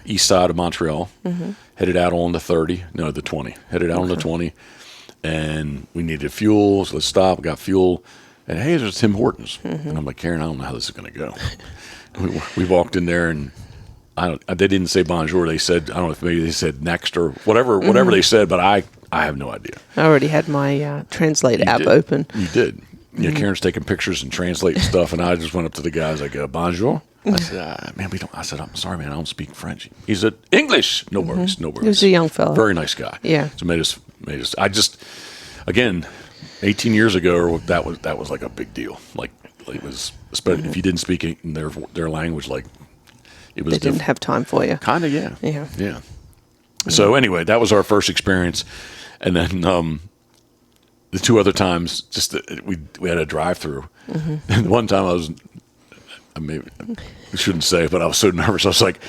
S2: east side of Montreal, headed out on the 20, headed out on the 20, and we needed fuel, so let's stop, we got fuel, and hey, there's Tim Hortons. And I'm like, Karen, I don't know how this is going to go. we walked in there, and they didn't say bonjour, they said, I don't know if maybe they said next or whatever they said, but I have no idea.
S3: I already had my Translate app
S2: did.
S3: open.
S2: You did. Yeah, Karen's taking pictures and translating stuff, and I just went up to the guys like, bonjour. I said, man, I said, I'm sorry, man, I don't speak French. He said, English. No worries.
S3: He was a young fellow.
S2: Very nice guy.
S3: Yeah.
S2: So made us. Again, 18 years ago, that was like a big deal. Like it was, especially if you didn't speak in their language, like it was.
S3: They didn't have time for you.
S2: Kind of, yeah.
S3: Yeah.
S2: Yeah. So anyway, that was our first experience, and then the 2 other times, just we had a drive-through. And one time I shouldn't say, but I was so nervous. I was like,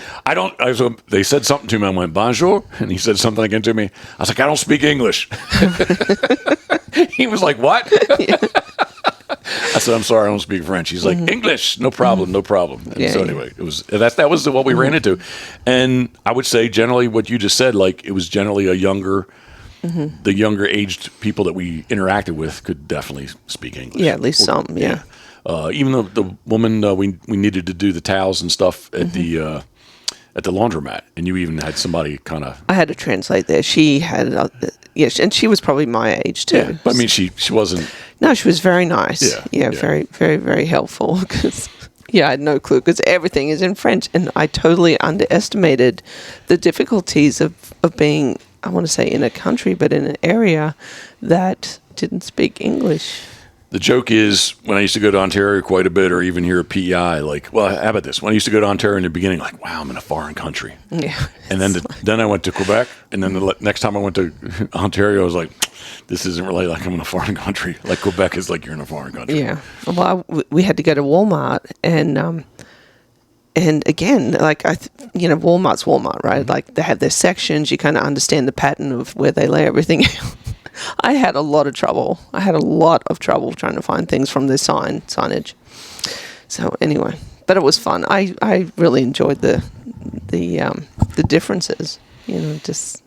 S2: they said something to me. I went, bonjour. And he said something again to me. I was like, I don't speak English. He was like, what? I said, I'm sorry, I don't speak French. He's like, English, no problem. And so anyway, that was what we ran into. And I would say generally what you just said, like it was generally the younger aged people that we interacted with could definitely speak English.
S3: Yeah, at least some, yeah.
S2: Even though the woman we needed to do the towels and stuff at the laundromat, and you even had somebody kind of.
S3: I had to translate there. She had, and she was probably my age too.
S2: Yeah, but I mean, she wasn't.
S3: No, she was very nice.
S2: Yeah.
S3: Very, very, very helpful. Because I had no clue because everything is in French, and I totally underestimated the difficulties of being, I want to say, in a country, but in an area that didn't speak English.
S2: The joke is, when I used to go to Ontario quite a bit, or even here at PEI, like, well, how about this? When I used to go to Ontario in the beginning, like, wow, I'm in a foreign country.
S3: Yeah.
S2: And then I went to Quebec, and then the next time I went to Ontario, I was like, this isn't really like I'm in a foreign country. Like Quebec is like you're in a foreign country.
S3: Yeah. Well, we had to go to Walmart, and again, like Walmart's Walmart, right? Like they have their sections. You kind of understand the pattern of where they lay everything out. I had a lot of trouble. Trying to find things from the signage. So anyway, but it was fun. I really enjoyed the differences. Just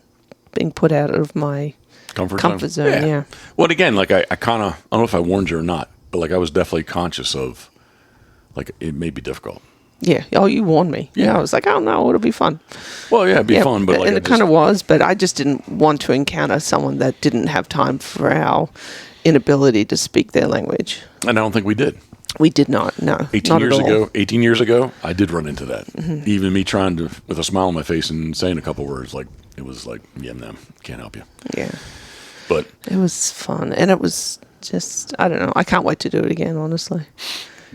S3: being put out of my comfort zone. Yeah.
S2: Well, again, like I kind of, I don't know if I warned you or not, but like I was definitely conscious of, like it may be difficult.
S3: Yeah. Oh, you warned me. Yeah. I was like, oh no, it'll be fun.
S2: Well, yeah, it'd be fun, but like,
S3: and it kind of was, but I just didn't want to encounter someone that didn't have time for our inability to speak their language.
S2: And I don't think we did.
S3: We did not. No.
S2: 18 years ago, I did run into that. Even me trying to, with a smile on my face and saying a couple words, like it was like, yeah, no, can't help you.
S3: Yeah.
S2: But
S3: it was fun, and it was just, I don't know. I can't wait to do it again, honestly.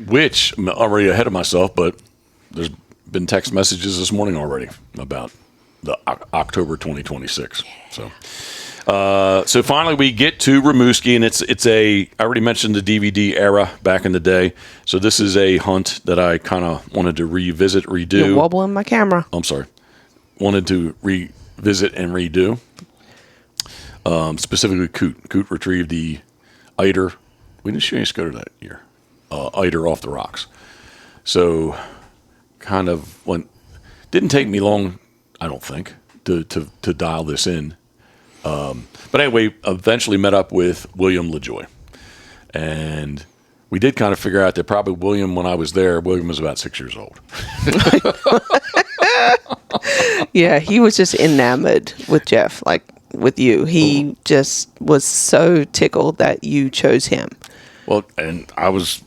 S2: Which I'm already ahead of myself, but there's been text messages this morning already about the October 2026. So finally we get to Rimouski, and it's I already mentioned the DVD era back in the day. So this is a hunt that I kind of wanted to revisit, redo.
S3: You're wobbling my camera.
S2: I'm sorry. Wanted to revisit and redo. Specifically Coot. Coot retrieved the eider. We didn't shoot any Scoter that year. Eider off the rocks. So kind of didn't take me long, I don't think, to dial this in. But anyway, eventually met up with William LaJoy. And we did kind of figure out that probably William, when I was there, William was about 6 years old.
S3: Yeah, he was just enamored with Jeff, like with you. He just was so tickled that you chose him.
S2: Well, and I was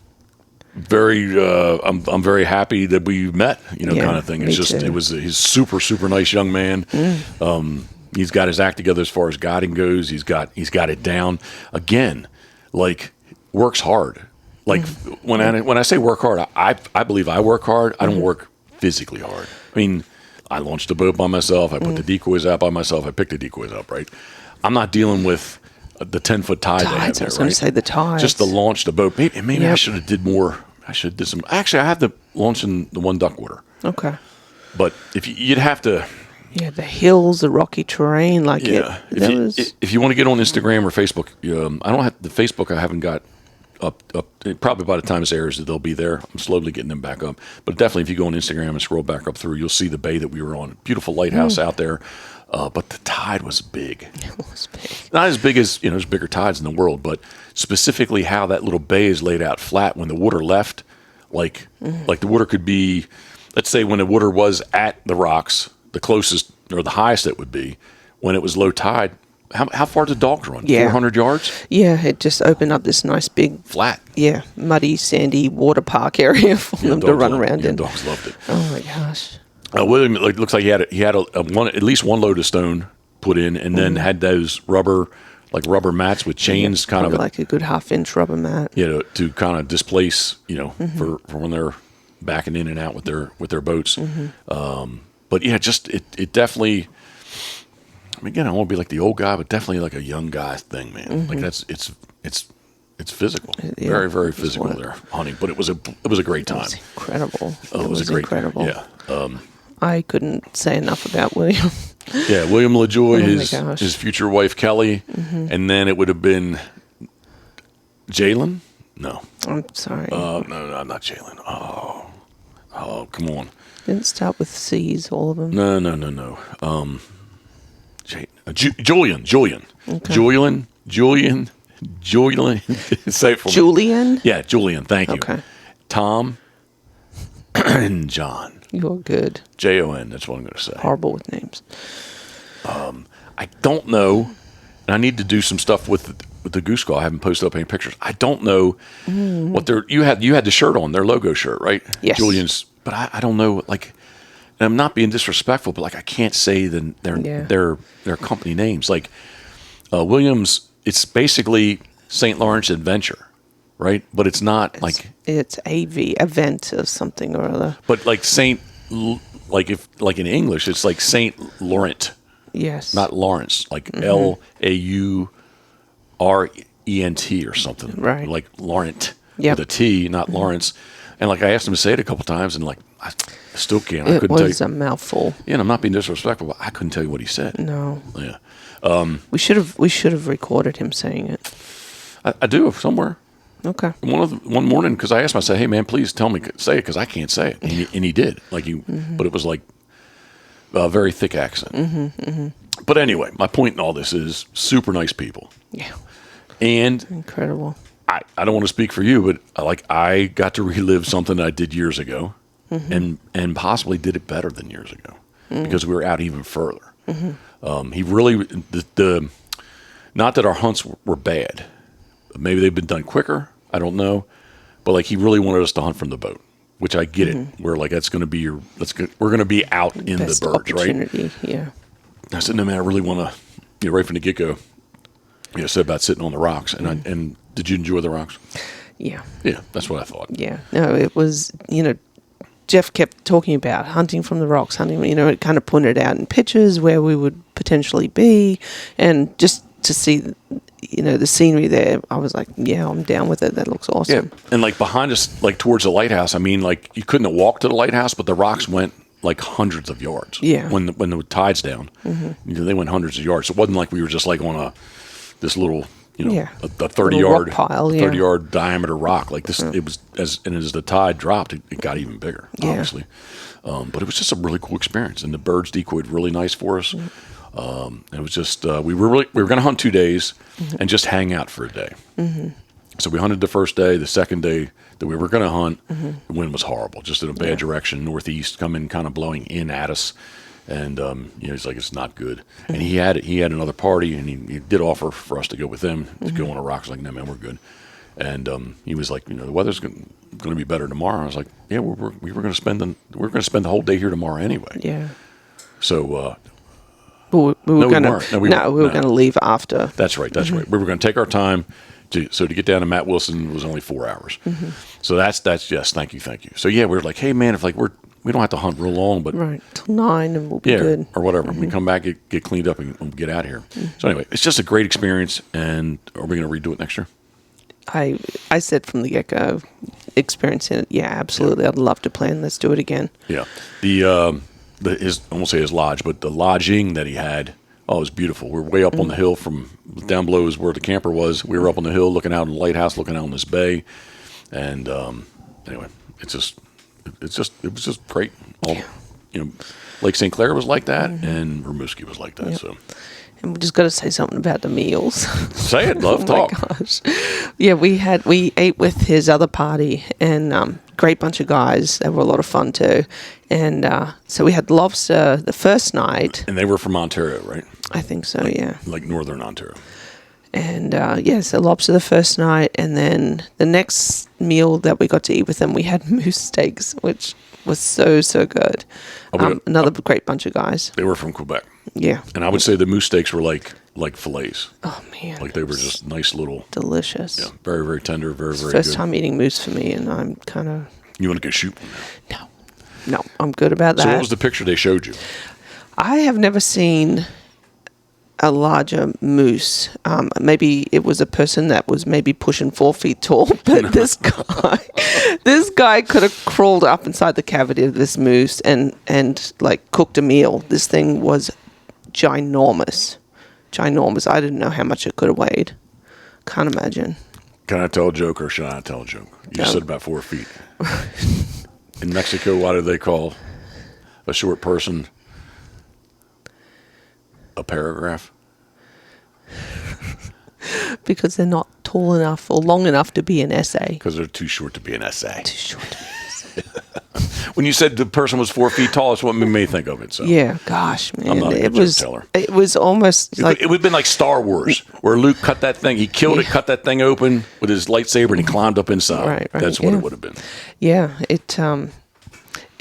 S2: very, I'm very happy that we met, kind of thing. It's just,
S3: too.
S2: he's super nice young man. He's got his act together as far as guiding goes. He's got it down. Again, like works hard. Like when I say work hard, I believe I work hard. I don't work physically hard. I mean, I launched a boat by myself. I put the decoys out by myself. I picked the decoys up, right? I'm not dealing with the 10-foot tide they have
S3: Tides,
S2: there,
S3: I was going
S2: right?
S3: to say the tides.
S2: Just to launch the boat. Maybe I
S3: Yep.
S2: should have did more. I should have did some. Actually, I have the launch in the one duckwater.
S3: Okay.
S2: But if you'd have to.
S3: Yeah, the hills, the rocky terrain, like
S2: Yeah, if you want to get on Instagram or Facebook, I don't have the Facebook. I haven't got up. Probably by the time this airs, they'll be there. I'm slowly getting them back up. But definitely, if you go on Instagram and scroll back up through, you'll see the bay that we were on. Beautiful lighthouse out there, but the tide was big.
S3: It was big.
S2: Not as big as there's bigger tides in the world, but specifically how that little bay is laid out flat when the water left, like the water could be, let's say when the water was at the rocks. The closest or the highest it would be when it was low tide. How far did dogs run?
S3: Yeah.
S2: 400 yards?
S3: Yeah, it just opened up this nice big,
S2: Flat.
S3: muddy, sandy water park area for them to
S2: Dogs
S3: run
S2: loved it.
S3: around
S2: Yeah,
S3: in.
S2: dogs loved it.
S3: Oh my gosh.
S2: William, looks like he had at least one load of stone put in, and then had those rubber mats with chains, kind of
S3: Probably like a good half-inch rubber mat.
S2: to kind of displace, for when they're backing in and out with their boats. But yeah, just it definitely. I mean, again, I won't be like the old guy, but definitely like a young guy thing, man. Like it's physical,
S3: Yeah,
S2: very very
S3: it was
S2: physical
S3: what-
S2: there hunting. But it was a great
S3: It
S2: time.
S3: was incredible.
S2: It was a great
S3: incredible.
S2: Yeah,
S3: I couldn't say enough about William.
S2: yeah. William LaJoy,
S3: my gosh.
S2: his future wife Kelly, and then it would have been Jalen. No,
S3: I'm sorry.
S2: no, not Jalen. Oh, come on.
S3: Didn't start with C's, all of them.
S2: No. Julian. Say it for me.
S3: Julian?
S2: Yeah, Julian. Thank you.
S3: Okay.
S2: Tom and John.
S3: You're good.
S2: Jon. That's what I'm going to say.
S3: Horrible with names.
S2: I don't know, and I need to do some stuff with the Goose Call. I haven't posted up any pictures. I don't know what you had the shirt on, their logo shirt, right?
S3: Yes.
S2: Julian's. But I don't know, like, and I'm not being disrespectful, but like I can't say their company names. Like Williams, it's basically St. Lawrence Adventure, right? But it's not
S3: It's AV, event of something or other.
S2: But like like in English, it's like St. Laurent,
S3: Yes.
S2: not Lawrence, like LAURENT or something,
S3: Right.
S2: Like Laurent
S3: Yep.
S2: with a T, not Lawrence. And like I asked him to say it a couple times, and like I still can't. I
S3: It
S2: couldn't tell
S3: was
S2: you.
S3: a mouthful.
S2: Yeah, and I'm not being disrespectful, but I couldn't tell you what he said.
S3: No.
S2: Yeah,
S3: We should have recorded him saying it.
S2: I do somewhere.
S3: Okay.
S2: One morning, because I asked him, I said, "Hey man, please tell me say it, because I can't say it," and he did. Like but it was like a very thick accent. But anyway, my point in all this is super nice people,
S3: Yeah.
S2: and
S3: Incredible.
S2: I don't want to speak for you, but I got to relive something that I did years ago, and possibly did it better than years ago because we were out even further. He really the not that our hunts were bad, maybe they've been done quicker. I don't know, but like he really wanted us to hunt from the boat, which I get it. We're like that's going to be we're going to be out in
S3: Best
S2: the birds, right?
S3: opportunity. Yeah.
S2: I said, no man, I really want to, right from the get go. Said about sitting on the rocks, and and did you enjoy the rocks?
S3: Yeah.
S2: Yeah, that's what I thought.
S3: Yeah. No, it was, Jeff kept talking about hunting from the rocks, it kind of pointed out in pictures where we would potentially be, and just to see, the scenery there, I was like, yeah, I'm down with it. That looks awesome.
S2: Yeah. And like behind us, like towards the lighthouse, I mean, like you couldn't have walked to the lighthouse, but the rocks went like hundreds of yards.
S3: Yeah.
S2: When the tide's down, they went hundreds of yards. It wasn't like we were just like on this little, a 30-yard
S3: pile,
S2: 30-yard diameter rock. Like this, it was as the tide dropped, it got even bigger, obviously. But it was just a really cool experience, and the birds decoyed really nice for us. It was just we were going to hunt 2 days and just hang out for a day. So we hunted the first day. The second day that we were going to hunt, the wind was horrible, just in a bad direction, northeast, coming kind of blowing in at us. And he's like, it's not good. And he had another party, and he did offer for us to go with him to go on a rock. I was like, no, man, we're good. And he was like, the weather's going to be better tomorrow. I was like, yeah, we were going to spend the whole day here tomorrow anyway.
S3: Yeah.
S2: So.
S3: We were going to leave after.
S2: That's right. That's right. We were going to take our time. To get down to Matt Wilson was only 4 hours. So that's yes. Thank you. So yeah, we were like, hey man, if like we don't have to hunt real long, but
S3: right till 9 and we'll be good
S2: or whatever. We come back, get cleaned up, and we'll get out of here. So anyway, it's just a great experience. And are we going to redo it next year?
S3: I said from the get-go, experiencing it, yeah, absolutely. I'd love to plan. Let's do it again.
S2: Yeah. I won't say his lodge, but the lodging that he had, it was beautiful. We're way up on the hill from down below is where the camper was. We were up on the hill looking out on the lighthouse, looking out on this bay. And anyway, it was just great. Lake St. Clair was like that, and Rimouski was like that.
S3: Yep.
S2: So.
S3: And we just got to say something about the meals.
S2: Say it, love talk.
S3: Oh my gosh. Yeah, we ate with his other party, and great bunch of guys. They were a lot of fun too. And so we had lobster the first night.
S2: And they were from Ontario, right?
S3: I think so, yeah.
S2: Like northern Ontario.
S3: And so lobster the first night, and then the next meal that we got to eat with them, we had moose steaks, which was so good. Another great bunch of guys.
S2: They were from Quebec.
S3: Yeah.
S2: And I would say the moose steaks were like fillets.
S3: Oh man.
S2: Like they were just nice little.
S3: Delicious.
S2: Yeah. Very, very tender. Very, very
S3: First
S2: good.
S3: time eating moose for me, and I'm kind of.
S2: You want to go shoot one now?
S3: No, I'm good about that.
S2: So what was the picture they showed you?
S3: I have never seen a larger moose. Maybe it was a person that was maybe pushing 4 feet tall, but this guy could have crawled up inside the cavity of this moose and like cooked a meal. This thing was ginormous. I didn't know how much it could have weighed. Can't imagine.
S2: Can I tell a joke or should I not tell a joke? You said about 4 feet. In Mexico, why do they call a short person a paragraph?
S3: Because they're not tall enough or long enough to be an essay.
S2: Because they're too short to be an essay.
S3: Too short to be an essay.
S2: When you said the person was 4 feet tall, that's what made me think of it. So
S3: yeah, gosh, man,
S2: I'm not a good joke teller.
S3: It was almost like
S2: it would have been like Star Wars, where Luke cut that thing. He killed it, cut that thing open with his lightsaber, and he climbed up inside.
S3: Right,
S2: that's what it would have been.
S3: Yeah, it.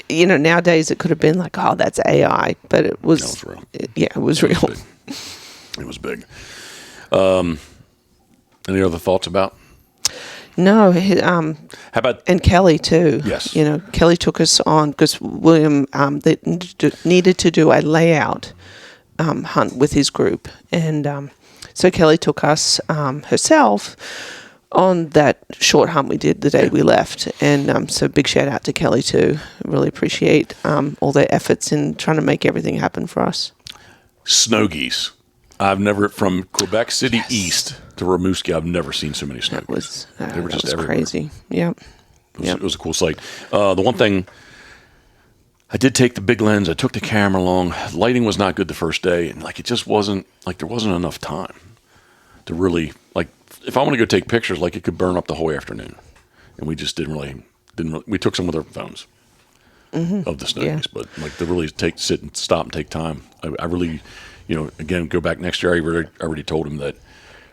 S3: Nowadays it could have been like, oh, that's AI, but it was.
S2: That was real.
S3: It was real.
S2: It was big. Any other thoughts about?
S3: No.
S2: How about
S3: and Kelly too?
S2: Yes.
S3: Kelly took us on because William they needed to do a layout hunt with his group, and so Kelly took us herself on that short hunt we did the day we left, and so big shout out to Kelly too. Really appreciate all their efforts in trying to make everything happen for us.
S2: Snow geese. I've never, from Quebec City east to Rimouski, I've never seen so many snow geese. They were just everywhere.
S3: Crazy. Yep.
S2: It was a cool sight. The one thing, I did take the big lens. I took the camera along. Lighting was not good the first day, and it just wasn't there wasn't enough time to really if I want to go take pictures, it could burn up the whole afternoon, and we just didn't really. We took some with our phones of the snow geese, but to really sit and stop and take time. I really. Again, go back next year. I already told him that,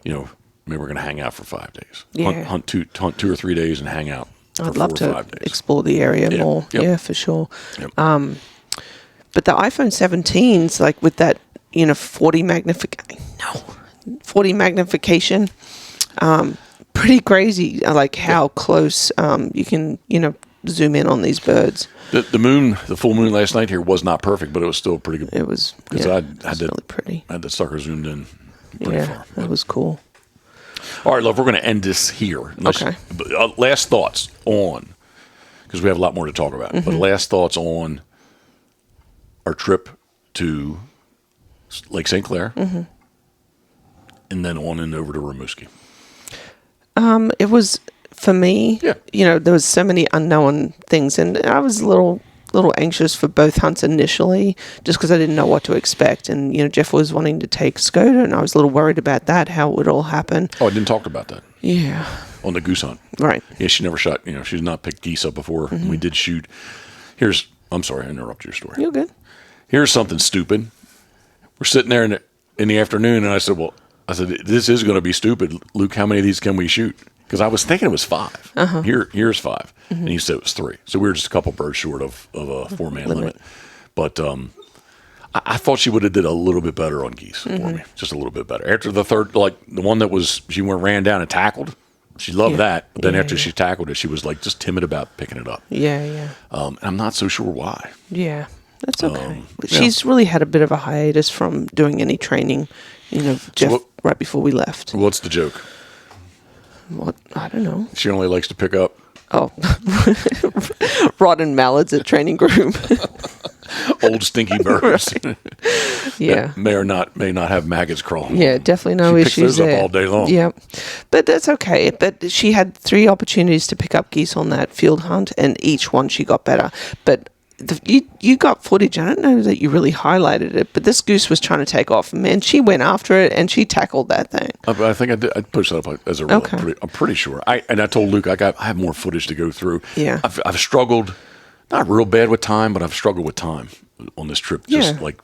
S2: maybe we're going to hang out for 5 days.
S3: Yeah.
S2: Hunt 2 or 3 days and hang out for
S3: I'd love
S2: 4 or
S3: to
S2: 5 days.
S3: Explore the area more.
S2: Yep.
S3: Yeah, for sure.
S2: Yep.
S3: But the iPhone 17s, with that, 40 magnification, pretty crazy. How close you can, zoom in on these birds.
S2: The full moon last night here was not perfect, but it was still pretty good.
S3: It was
S2: because
S3: yeah,
S2: I
S3: it
S2: had
S3: was really pretty.
S2: I had the sucker zoomed in pretty far.
S3: That was cool.
S2: All right, love, we're going to end this here.
S3: Okay.
S2: Last thoughts on, because we have a lot more to talk about, but last thoughts on our trip to Lake St. Clair, and then on and over to Rimouski.
S3: It was, for me, there was so many unknown things, and I was a little anxious for both hunts initially, just because I didn't know what to expect. And, Jeff was wanting to take Skoda, and I was a little worried about that, how it would all happen.
S2: Oh, I didn't talk about that.
S3: Yeah.
S2: On the goose hunt.
S3: Right.
S2: Yeah, she never shot, she's not picked geese up before. We did shoot. I'm sorry, I interrupted your story.
S3: You're good.
S2: Here's something stupid. We're sitting there in the afternoon, and I said, this is going to be stupid. Luke, how many of these can we shoot? Because I was thinking it was 5. Here's 5. And he said it was 3. So we were just a couple birds short of a 4-man limit. But I thought she would have did a little bit better on geese for me. Just a little bit better. After the third, like the one that she ran down and tackled, she loved that. But then after she tackled it, she was like just timid about picking it up.
S3: Yeah.
S2: And I'm not so sure why.
S3: Yeah, that's okay. She's really had a bit of a hiatus from doing any training, Jeff, right before we left.
S2: What's the joke?
S3: What? I don't know.
S2: She only likes to pick up.
S3: Oh, rod and mallards at training group.
S2: Old stinky birds.
S3: Yeah.
S2: May not have maggots crawling.
S3: Yeah, definitely no
S2: she
S3: issues
S2: picks those
S3: there.
S2: up all day long.
S3: Yeah, but that's okay. But she had 3 opportunities to pick up geese on that field hunt, and each one she got better. But you got footage. I don't know that you really highlighted it, but this goose was trying to take off. Man, she went after it and she tackled that thing.
S2: I think I did. I pushed that up as a reel.
S3: Okay.
S2: I'm pretty sure. I told Luke I have more footage to go through.
S3: Yeah.
S2: I've struggled, not real bad with time, but I've struggled with time on this trip. Just like.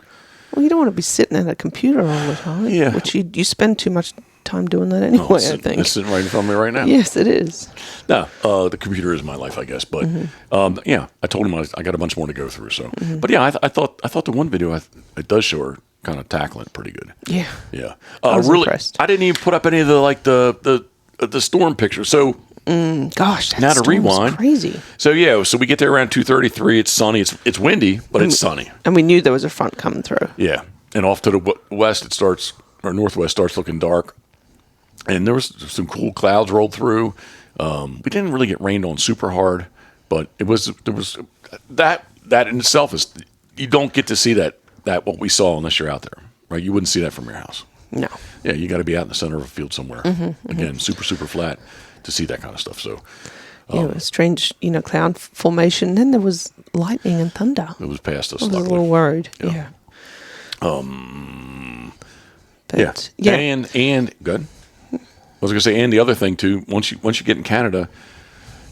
S3: Well, you don't want to be sitting at a computer all the time.
S2: Yeah.
S3: Which you spend too much time doing that anyway, I think.
S2: It's sitting right in front of me right now.
S3: Yes, it is.
S2: No, the computer is my life, I guess. But I told him I got a bunch more to go through. So, but yeah, I thought the one video it does show her kind of tackling it pretty good.
S3: Yeah.
S2: Yeah.
S3: I was impressed.
S2: I didn't even put up any of the storm pictures. So
S3: gosh, that
S2: now to
S3: storm was
S2: rewind.
S3: crazy.
S2: So so we get there around 2:33. It's sunny. It's windy, but it's sunny.
S3: And we knew there was a front coming through.
S2: Yeah, and off to the west northwest starts looking dark. And there was some cool clouds rolled through. We didn't really get rained on super hard, but there was that in itself is you don't get to see that what we saw unless you're out there, right? You wouldn't see that from your house.
S3: No.
S2: Yeah, you got to be out in the center of a field somewhere. Again, super flat to see that kind of stuff. So
S3: Yeah, it was strange, cloud formation. Then there was lightning and thunder.
S2: it was past us.
S3: I was a
S2: luckily.
S3: little worried.
S2: Yeah.
S3: But,
S2: yeah. And good. I was going to say, and the other thing too, once you get in Canada,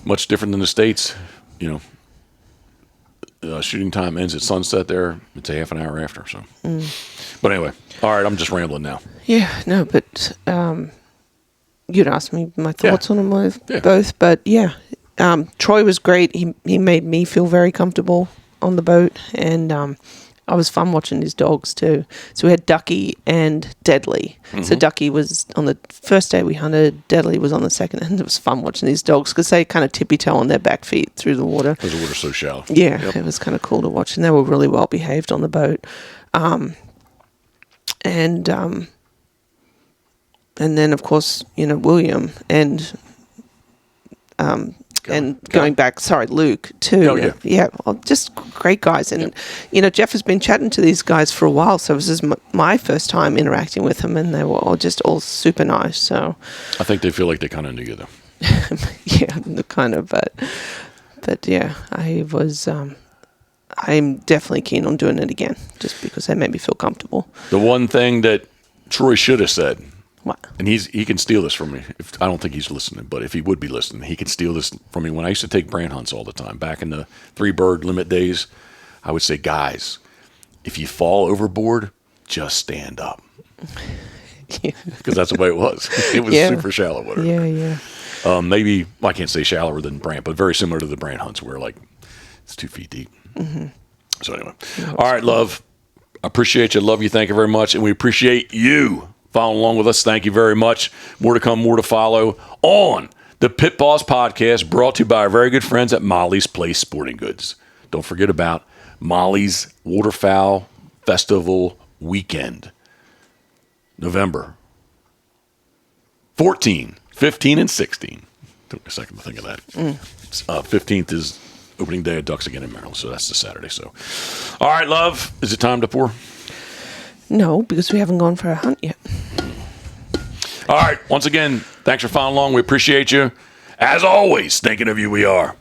S2: much different than the States, shooting time ends at sunset there. It's a half an hour after. So, but anyway, all right, I'm just rambling now.
S3: Yeah, no, but you'd asked me my thoughts on them
S2: Yeah.
S3: both. But yeah, Troy was great. He made me feel very comfortable on the boat, and I was fun watching his dogs too. So we had Ducky and Deadly. So Ducky was on the first day we hunted. Deadly was on the second, and it was fun watching these dogs because they kind of tippy-toe on their back feet through the water.
S2: Because the water's so shallow.
S3: Yeah,
S2: Yep.
S3: It was kind of cool to watch, and they were really well behaved on the boat. And then of course William and going back, Luke too.
S2: Oh, yeah.
S3: Yeah, well, just great guys. And Jeff has been chatting to these guys for a while, so this is my first time interacting with them, and they were all super nice. So
S2: I think they feel like they kind of knew you though.
S3: yeah, kind of, but yeah, I was. I'm definitely keen on doing it again, just because they made me feel comfortable.
S2: The one thing that Troy should have said,
S3: What?
S2: and he can steal this from me. I don't think he's listening, but if he would be listening, he could steal this from me. When I used to take brand hunts all the time, back in the 3-bird limit days, I would say, guys, if you fall overboard, just stand up. Because that's the way it was. It was super shallow water.
S3: Yeah.
S2: Maybe, I can't say shallower than brand, but very similar to the brand hunts where it's 2 feet deep. So anyway. All right, love. I appreciate you. Love you. Thank you very much. And we appreciate you following along with us. Thank you very much. More to come, more to follow on the The Pit Boss Podcast, brought to you by our very good friends at Molly's Place Sporting Goods. Don't forget about Molly's Waterfowl Festival Weekend, November 14, 15, and 16. Took me a second to think of that. 15th is opening day of Ducks again in Maryland, so that's the Saturday. So, all right, love, is it time to pour?
S3: No, because we haven't gone for a hunt yet.
S2: All right, once again, thanks for following along. We appreciate you. As always, thinking of you, we are.